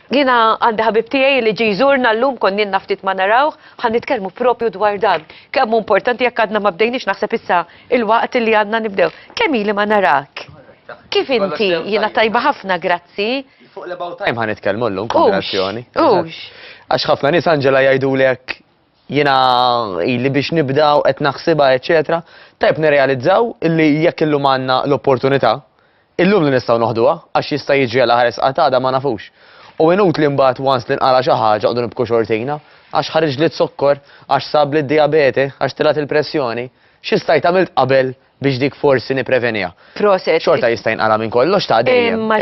Jiena għandi ħabib tiegħi li ġi jżurna llum konninna ftit ma narawh, ħan nitkellmu propju dwar dan. Kemm hu importanti jekk għadna ma bdejniex naħseb issa il-waqt li għandna nibdew. Kemm ili ma narak? Kif inti? Jiena tajba ħafna, grazzi. Fuq l-about time ħan nitkellmu llum, kongressjoni. Għax ħafna nies Anġela jgħidulek jiena ili biex nibdaw qed naħsibha, eċetera. Tajb nirrealizzaw illi jekk illum għandna l-opportunità, illum li nistgħu noħduha għax jista' jiġi għal ħares qatada ma nafux. U inut li mbagħad once li nqara xi ħaġa qogħdu nibku xortina, għax ħareġ li t-sokkor, għax sab li d-diabete, għax tilat il-pressjoni, x'istajt għamilt qabel biex dik forsi niprevenija. Proset. Xorta jista' jinqara minn kollox ta' dejjem. Imma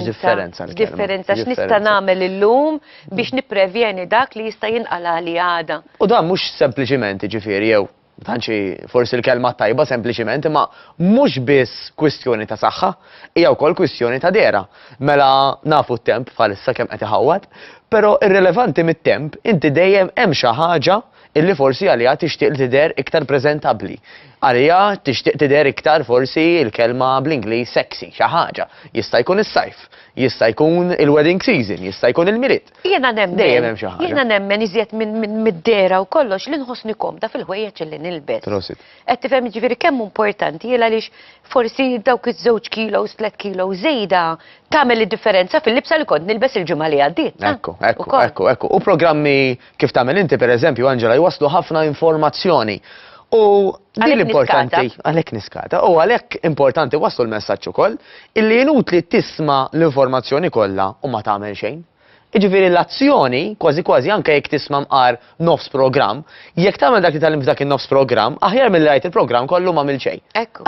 differenza. Differenza x'nista' nagħmel illum biex nipprevjeni dak li jista' jinqala li għada. U dan mhux sempliċiment ġifieri jew tanċi forsi l-kelma tajba sempliċiment, imma mhux biss kwistjoni ta' saħħa, hija wkoll kwistjoni ta' dera. Mela nafu t-temp bħalissa kemm qed iħawwad, però irrelevanti mit-temp inti dejjem hemm xi ħaġa illi forsi għalija tixtieq tidher iktar preżentabbli. Għalija tixtieq tidher iktar forsi l-kelma bl-Ingliż sexy, xi ħaġa. Jista' jkun is-sajf, jista' jkun il-wedding season, jista' jkun il-miliet. Jiena nemmen. Dejjem hemm xi ħaġa. Jiena nemmen iżjed mid-dera u kollox li nħossni komda fil-ħwejjeġ li nilbes. Prosit. Qed tifhem jiġifieri kemm importanti jiela għaliex forsi dawk iż-żewġ kilos, 3 kilos żejda tagħmel id-differenza fil-libsa li kont nilbes il-ġimgħa li għaddiet. Ekku. U programmi kif tagħmel inti pereżempju Anġela jwaslu ħafna informazzjoni. U din l-importanti, għalhekk niskata, u għalhekk importanti waslu l-messaġġ ukoll illi inutli tisma' l-informazzjoni kollha u ma tagħmel xejn. Jiġifieri l-azzjoni kważi anke jekk tisma' mqar nofs programm, jekk tagħmel dak li tal dak in-nofs programm, aħjar milli rajt il-programm kollu m'għamil xejn. Ekku.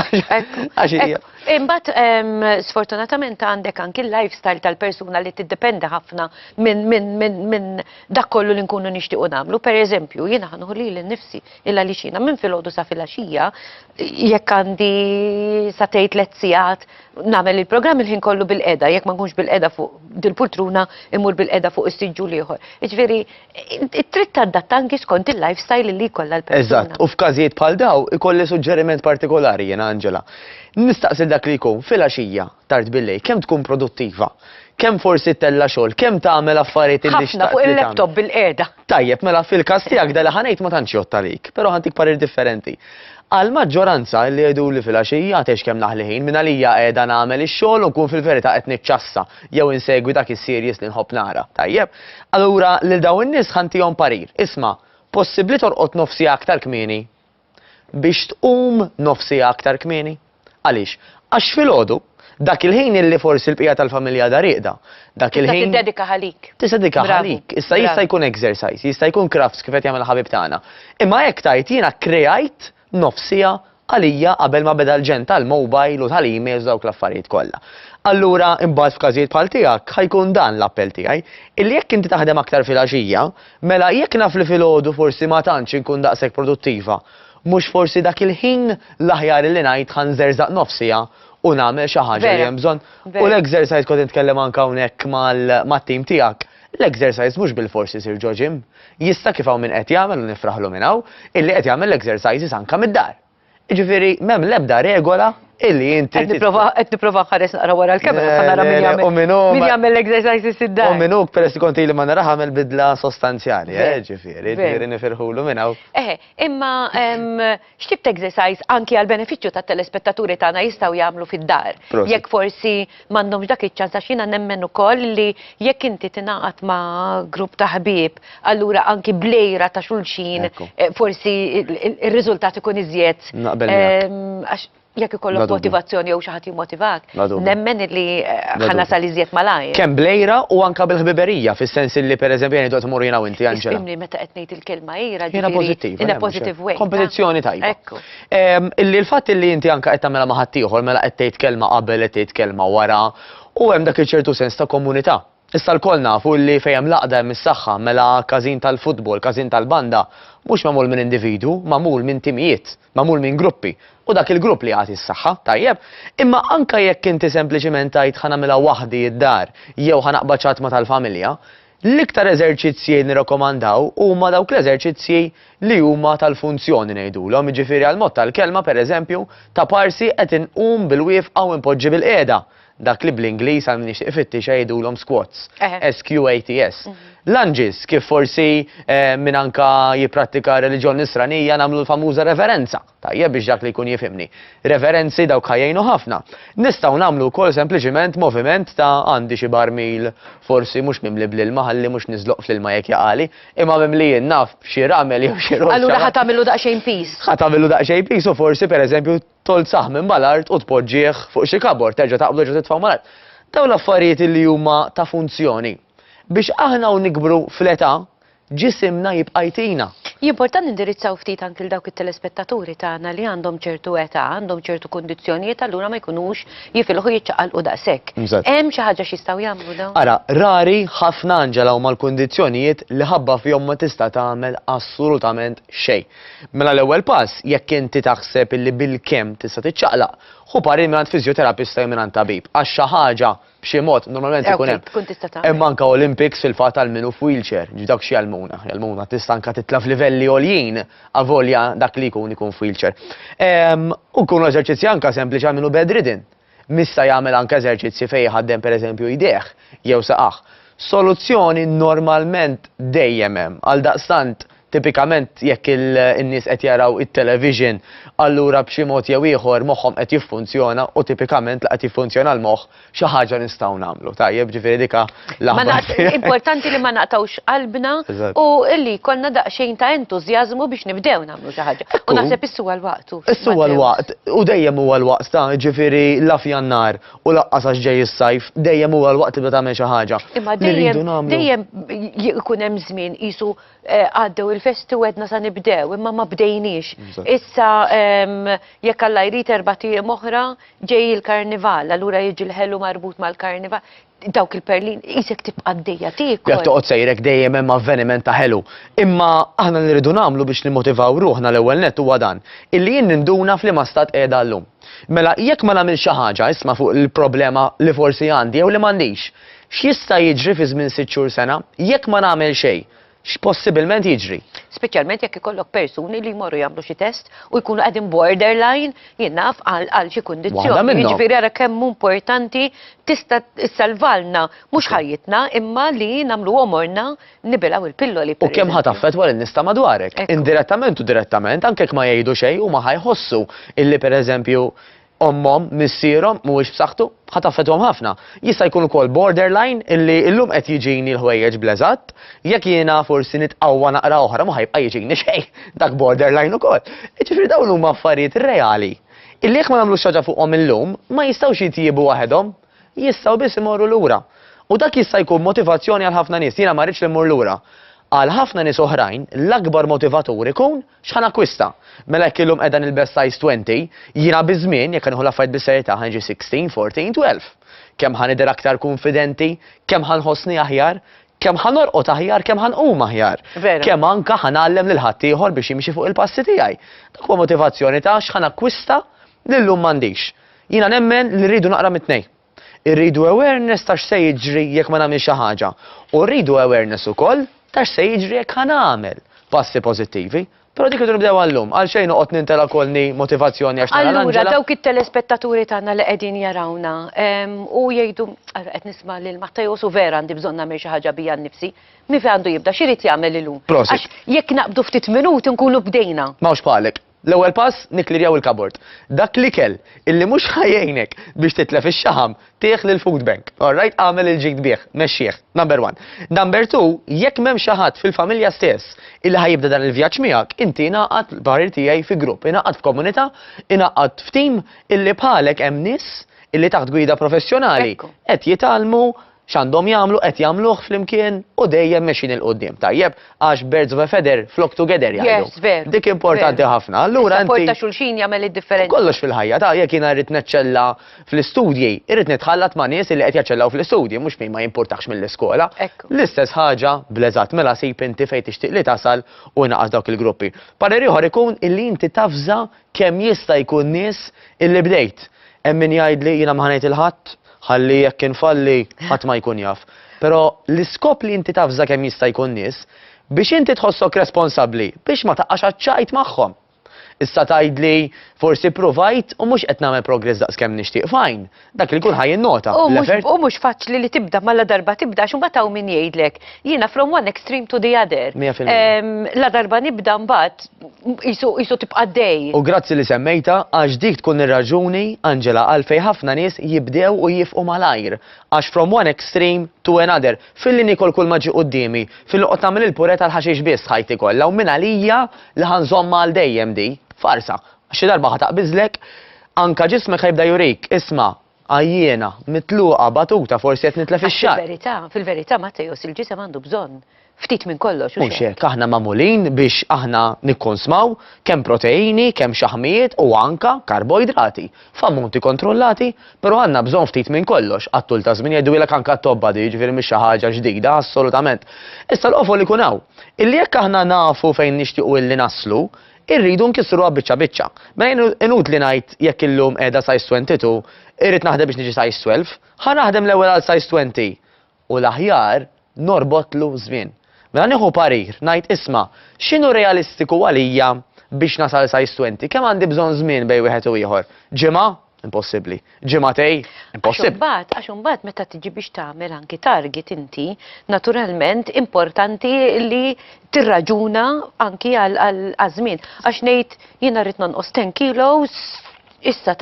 Imbagħad sfortunatament għandek anki l-lifestyle tal-persuna li tiddependi ħafna minn dak kollu li nkunu nixtiequ nagħmlu. Pereżempju, jiena ħanuħu lili nnifsi illa li xina minn filgħodu sa filgħaxija jekk għandi sa tgħid 3 sigħat nagħmel il-programm il-ħin kollu bil-qeda, jekk ma nkunx bil-qeda fuq dil-pultruna imur bil-qeda fuq is-siġġu ieħor. Jiġifieri trid tadatta anki skont il-lifestyle li jkollha l-persuna. Eżatt, u f'każijiet bħal daw ikolli suġġeriment partikolari jiena Anġela. Nistaqsil dak li jkun fil-għaxija tard billej, kemm tkun produttiva, kemm forsi tella xogħol, kemm tagħmel affarijiet li ħafna fuq il-laptop bil-qiegħda. Tajjeb, mela fil-każ tiegħek dala ħanejt ma tantx jgħod talik, però ħantik parir differenti. Għal maġġoranza li jgħidu li fil-għaxija għatex kemm naħli ħin minn għalija qiegħda nagħmel ix-xogħol u nkun fil-verità qed niċċassa jew insegwi dak is-serjes li nħobb nara. Tajjeb, allura lil dawn in-nies ħantihom parir. Isma' possibbli torqod nofsija aktar kmieni biex tqum nofsija aktar kmieni? Għaliex? Għax filgħodu dak il-ħin illi forsi l-bqija tal-familja dariqda. Dak il-ħin. Tiddedika ħalik. Tiddedika ħalik. Issa jista' jkun exercise, jista' jkun crafts kif qed jagħmel ħabib tagħna. Imma hekk tajt jiena krejajt nofsija għalija qabel ma beda l-ġen tal-mobile u tal-emails dawk l-affarijiet kollha. Allura imbagħad f'każijiet bħal tiegħek ħajkun dan l-appell tiegħi illi jekk inti taħdem aktar fil-għaxija, mela jekk naf li filgħodu forsi ma tantx inkun daqshekk produttiva, mhux forsi dak il-ħin l-aħjar li ngħid ħanżerżaq nofsija u nagħmel xi ħaġa li hemm bżonn. U l-exercise kont nitkellem anke hawnhekk mat-tim tiegħek. L-exercise mhux bil-forsi sir ġo gym. Jista' kif hawn min qed jagħmel u nifraħlu minn hawn illi qed jagħmel l-exercises anke mid-dar. Jiġifieri m'hemm l-ebda regola illi inti. Qed nipprova ħares naqra wara l-kamera sa nara min jagħmel l-exercises id-dar. U minnu peress kont li ma nara ħamel bidla sostanzjali, ġifieri nifirħulu minn hawn. Imma x'tip ta' exercise anki għal benefiċċju tat-telespettaturi tagħna jistgħu jagħmlu fid-dar. Jekk forsi m'għandhomx dak iċ-ċans għax jiena nemmen ukoll li jekk inti tingħaqad ma' grupp ta' ħbieb, allura anki blejra ta' xulxin forsi ir-riżultat ikun iżjed. Jekk ikollok motivazzjoni jew xi ħadd jimmotivak, nemmen li ħanasal iżjed malajr. Kemm blejra u anke bil-ħbiberija, fis-sens li pereżempju jien qed imur jiena u inti Anġela. Istimni meta qed ngħid il-kelma hira jiena pożittiv. in a positive way. Kompetizzjoni tajba. Ekku. Illi l-fatt illi inti anke qed tagħmilha ma' ħadd ieħor mela qed tgħid kelma qabel qed tgħid kelma wara u hemm dak iċ-ċertu sens ta' komunità. Issa l-koll nafu li fejn laqda hemm is-saħħa mela każin tal-futbol, każin tal-banda, mhux magħmul minn individu, magħmul minn timijiet, magħmul minn gruppi. U dak il-grupp li għati s-saħħa, tajjeb, imma anka jekk inti sempliċement tajt ħanamilha waħdi id-dar jew ħanaqbad ċatma tal-familja, l-iktar eżerċizzji nirrakkomandaw huma dawk l-eżerċizzji li huma tal-funzjoni ngħidulhom, jiġifieri għal mod tal-kelma pereżempju ta' parsi qed inqum bil-wieqfa u impoġġi bil-qiegħda. dak li bl-Ingliż għal min jixtieq ifittex jgħidulhom squats. Eħe. SQATS. Lunges, kif forsi min anka jipprattika reliġjon nisranija nagħmlu l-famuża reverenza. Tajjeb biex dak li jkun jifhimni. Reverenzi dawk ħajjejnu ħafna. Nistgħu nagħmlu wkoll sempliċiment moviment ta' għandi xi barmil forsi mhux mimli bl-ilma ħalli mhux niżloq fl-ilma jekk jaqali, imma mimli naf xi ramel jew xi rossa. Allura ħatamillu daqsxejn pis. ħatamillu daqsxejn pis u forsi pereżempju tol saħ minn bal-art u tpoġġih fuq xi kabor terġa' taqblu ġa titfgħu mal-art. Dawn l-affarijiet li huma ta' funzjoni. Biex aħna u nikbru fl-età, ġisimna jibqa' jtina. Jimportant indirizzaw ftit anke l dawk it-telespettaturi tagħna li għandhom ċertu età, għandhom ċertu kondizzjonijiet allura ma jkunux jifilħu jiċċaqalqu daqshekk. Hemm xi ħaġa x'jistgħu jagħmlu dawn? Ara, rari ħafna Anġela huma l-kundizzjonijiet li ħabba fihom ma tista' tagħmel assolutament xejn. Mela l-ewwel pass jekk inti taħseb illi bil-kemm tista' tiċċaqlaq, ħu pari minn fizjoterapista jew minn tabib. Għax xi ħaġa b'xi mod normalment ikun hemm. Hemm anke Olympics fil-fatt għal minu f'wheelchair, dak xi jalmuna. Jalmuna tista' anke titla' f'livelli għoljin avolja dak li jkun f'wheelchair. U jkunu eżerċizzji anke sempliċi għal minu bedridden. Mista jagħmel anke eżerċizzji fejn ħaddem pereżempju jdejh jew saqaħ. Soluzzjoni normalment dejjem hemm għal daqstant tipikament jekk in-nies qed jaraw it-television, allura b'xi mod jew ieħor moħħhom qed jiffunzjona u tipikament li qed jiffunzjona l-moħħ xi ħaġa nistgħu nagħmlu. Tajjeb ġifieri dika importanti li ma naqtawx qalbna u illi konna daqsxejn ta' entużjażmu biex nibdew nagħmlu xi ħaġa. U naħseb issu għal-waqt. Issu għal-waqt u dejjem huwa l-waqt ta' ġifieri la f'Jannar u laqqas għax ġej is-sajf, dejjem huwa l-waqt li tagħmel xi ħaġa. Imma dejjem ikun hemm żmien qisu għaddew il-festu għedna sa nibdew, imma ma bdejniex. Issa jekk Alla jrid 4 tiem oħra ġej il-karnival, allura jiġi l-ħelu marbut mal-karnival. Dawk il-perlin, isek tibqa' d-dejja tiekol. Jekk toqgħod sejrek dejjem hemm avveniment ta' ħelu. Imma aħna li rridu nagħmlu biex nimmotivaw ruħna l-ewwel nett huwa dan, illi jien ninduna f'liema stat qiegħda llum. Mela jekk ma nagħmel xi ħaġa isma' fuq il-problema li forsi għandi jew li m'għandix, x'jista' jiġri fi żmien 6 xhur sena jekk ma nagħmel xejn? X'possibilment jiġri? Speċjalment jekk ikollok persuni li jmorru jagħmlu xi test u jkunu qegħdin borderline jinnaf għal xi kundizzjoni. Jiġifieri ara kemm importanti tista' issalvalna mhux ħajjitna imma li nagħmlu omorna nibilgħu il-pilloli. U kemm ħataffettwa lin nista' madwarek. Indirettament u direttament anke jekk ma jgħidu xejn huma ħajħossu illi pereżempju ommom, missierhom mhuwiex b'saħħtu, ħataffethom ħafna. Jista' jkun ukoll borderline illi llum qed jiġini l-ħwejjeġ bleżatt, jekk jiena forsi nitqawwa naqra oħra ma ħajbqa' jiġini xejn dak borderline ukoll. Ġifieri dawn huma affarijiet reali. Illi jekk ma nagħmlux xi ħaġa fuqhom illum ma jistgħux jitjiebu waħedhom, jistgħu biss imorru lura. U dak jista' jkun motivazzjoni għal ħafna nies, jiena ma rridx li mmur lura. Għal ħafna nies oħrajn l-akbar motivatur ikun x'ħan akkwista. Mela jekk illum qiegħda nilbes size 20, jiena biżmien jekk nieħu l-affarijiet bis-serjetà ħanġi 16, 14, 12. Kemm ħanidher aktar konfidenti, kemm ħanħossni aħjar, kemm ħanorqod aħjar, kemm ħanqum aħjar. Kemm anke ħanallem lil ħadd ieħor biex jimxi fuq il-passi tiegħi. Dak huwa motivazzjoni ta' x'ħan akkwista li llum m'għandix. Jiena nemmen li rridu naqra mit-tnejn. Irridu awareness ta' x'se jiġri jekk ma nagħmel xi ħaġa. U rridu awareness ukoll tax se jiġri jekk ħanamel passi pożittivi, però dik nibdew għallum, għal xejn noqgħod nintela kolni motivazzjoni għax nara Allura dawk it-telespettaturi tagħna li qegħdin jarawna u jgħidu qed nisma' lil Mattajos u vera għandi bżonn nagħmel xi ħaġa bija nnifsi, mi fejn għandu jibda x'irid jagħmel illum. Għax jekk naqbdu ftit minuti nkunu bdejna. Mawx bħalek. L-ewwel pass niklirjaw il-kabord. Dak l-ikel illi mhux ħajjejnek biex titlef ix-xaħam tieħ lil food bank. Alright, għamel il-ġid bih, mexxih. Number 1. Number 2, jekk m'hemm xi ħadd fil-familja stess illi ħajibda dan il-vjaġġ miegħek, inti ingħaqad l-barir tiegħi fi grupp, ingħaqad f'komunità, ingħaqad f'tim illi bħalek hemm nies illi taħt gwida professjonali qed jitalmu x'għandhom jagħmlu qed jagħmluh flimkien u dejjem mexin il-qudiem. Tajjeb, għax birds of a feather flock together jgħidu. Dik importanti ħafna. Allura inti porta xulxin jagħmel id-differenza. Kollox fil-ħajja, ta' jekk jiena rrid neċċella fl-istudji, irrid nitħallat ma' nies li qed jaċċellaw fl-istudji, mhux min ma jimpurtax mill-iskola. L-istess ħaġa bleżat mela sib inti fejn tixtieq li tasal u inaqas dawk il-gruppi. Parer ieħor ikun illi inti tafża kemm jista' jkun nies illi bdejt. Hemm min jgħidli jiena ma ħanejt il-ħadd, ħalli jekk infalli ħadd ma jkun jaf. Però l-iskop li inti tafża kemm jista' jkun nies biex inti tħossok responsabbli biex ma taqgħax aċċajt magħhom. issa tgħidli forsi provajt u mhux qed nagħmel progress daqskemm nixtieq. Fajn, dak li jkun ħajjin nota. U mhux faċli li tibda malla darba tibda x'mbagħad hawn min jgħidlek jiena from one extreme to the other. 100%. La darba nibda mbagħad isu tibqa' dej. U grazzi li semmejta għax dik tkun ir-raġuni Angela għalfej ħafna nies jibdew u jifqu malajr. Għax from one extreme to another. Fil-li nikol kull maġi qoddimi, fil-li qed tagħmel il-pureta l-ħaxix biss ħajti kollha u minn għalija li ħanżomma għal dejjem di. Farsa. Xi darba ħataqbiżlek anka ġismek ħajbda jurik, isma' għajjena, mitluqa, batuta, forsi qed nitlef ix-xahar. Fil-verità Mattejos il-ġisem għandu bżonn ftit minn kollox. Mhux hekk, aħna magħmulin biex aħna nikkonsmaw kemm proteini, kemm xaħmijiet u anka karboidrati f'ammonti kontrollati, però għandna bżonn ftit minn kollox. Għattul ta' żmien jgħidulek anke t-tobba di, ġifieri mhix xi ħaġa ġdida, assolutament. Issa l-qofol ikun hawn. Illi jekk aħna nafu fejn nixtiequ illi naslu, irridu nkissruha biċċa biċċa. Mela inut li ngħid jekk illum qiegħda size 22, irrid naħdem biex niġi size 12, ħa naħdem l-ewwel għal size 20 u l-aħjar norbotlu żmien. Mela nieħu parir, ngħid isma' x'inhu realistiku għalija biex nasal size 20, kemm għandi bżonn żmien bejn wieħed u ieħor? Ġimgħa? Impossibbli. Ġimgħatej? Impossibbli. Għax imbagħad meta tiġi biex tagħmel anki target inti, naturalment importanti li tirraġuna anki għal żmien. Għax ngħid jiena rrid nonqos 10 kilos issa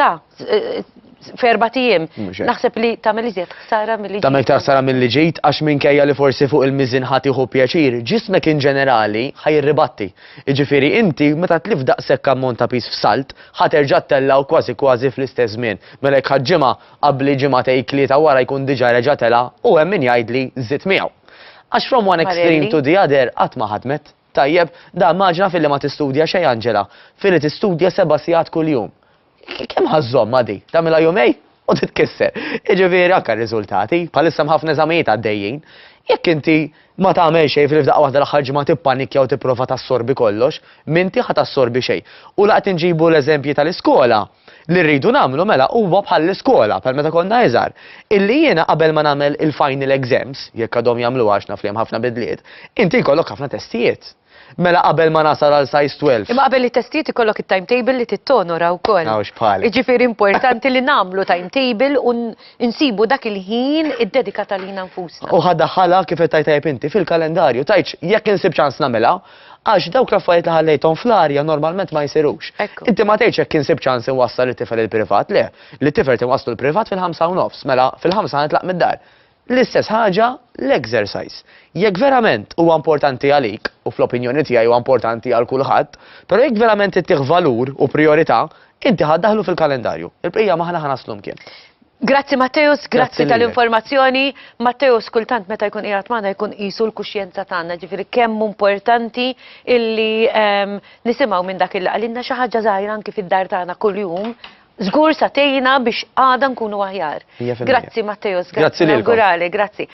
f'4 ijiem. Naħseb li tagħmel iżjed ħsara milli ġejt. Tagħmel iktar ħsara milli ġejt għax minkejja li forsi fuq il-miżin ħadd jieħu pjaċir, ġismek in ġenerali ħajrribatti. Jiġifieri inti meta tlif daqshekk ammont ta' pis f'salt, ħaterġa' tellaw kważi fl-istess żmien. Mela jekk ħaġġimgħa qabli ġimgħatej tlieta wara jkun diġà reġa' tela u hemm min jgħidli żied miegħu. Għax from one extreme to the other qatt ma ħadmet. Tajjeb, da maġna fil-li ma tistudja xejn Angela, fil-li tistudja 7 sigħat kuljum. Kemm ħażżomma di? Tagħmilha jumej u titkisser. Jiġifieri anke r-riżultati, bħalissa ħafna eżamijiet għaddejjin. Jekk inti ma tagħmel xejn fil-fdaqqa waħda l-aħħar ġimgħa tippanikja u tipprova tassorbi kollox, minti ħa tassorbi xejn. U laqgħet inġibu l-eżempji tal-iskola li rridu nagħmlu mela huwa bħal l-iskola bħal meta konna iżgħar. Illi jiena qabel ma nagħmel il-final exams, jekk għadhom jagħmlu għax naf li hemm ħafna bidliet, inti jkollok ħafna testijiet. Mela qabel ma nasal għal size 12. Imma qabel li testijiet ikollok it-timetable li tittonora wkoll. Jiġifieri importanti li nagħmlu timetable u nsibu dak il-ħin id-dedikat għalina nfusna. U ħaddaħħalha kif qed tajb inti fil-kalendarju, tajx jekk insib ċans nagħmilha, għax dawk l-affarijiet li ħallejthom fl-arja normalment ma jsirux. Inti ma tgħidx jekk insib ċans inwassal it-tifel il-privat, le, li t-tifel tinwasslu l-privat fil-5:30, mela fil-5 nitlaq mid-dar. L-istess ħaġa l-exercise. Jekk verament huwa importanti għalik, u fl-opinjoni tiegħi huwa importanti għal kulħadd, però jekk verament ittieħ valur u priorità, inti ħaddaħlu fil-kalendarju. Il-bqija maħna ħanaslu mkien. Grazzi Mattejos, grazzi tal-informazzjoni. Mattejos kultant meta jkun qiegħed magħna jkun qisu l-kuxjenza tagħna, ġifieri kemm importanti illi nisimgħu minn dak il għalinna xi ħaġa żgħira anke fid-dar tagħna kuljum. Żgur satejna biex għada nkunu aħjar. Grazzi Mattejos, grazzi. Grazzi.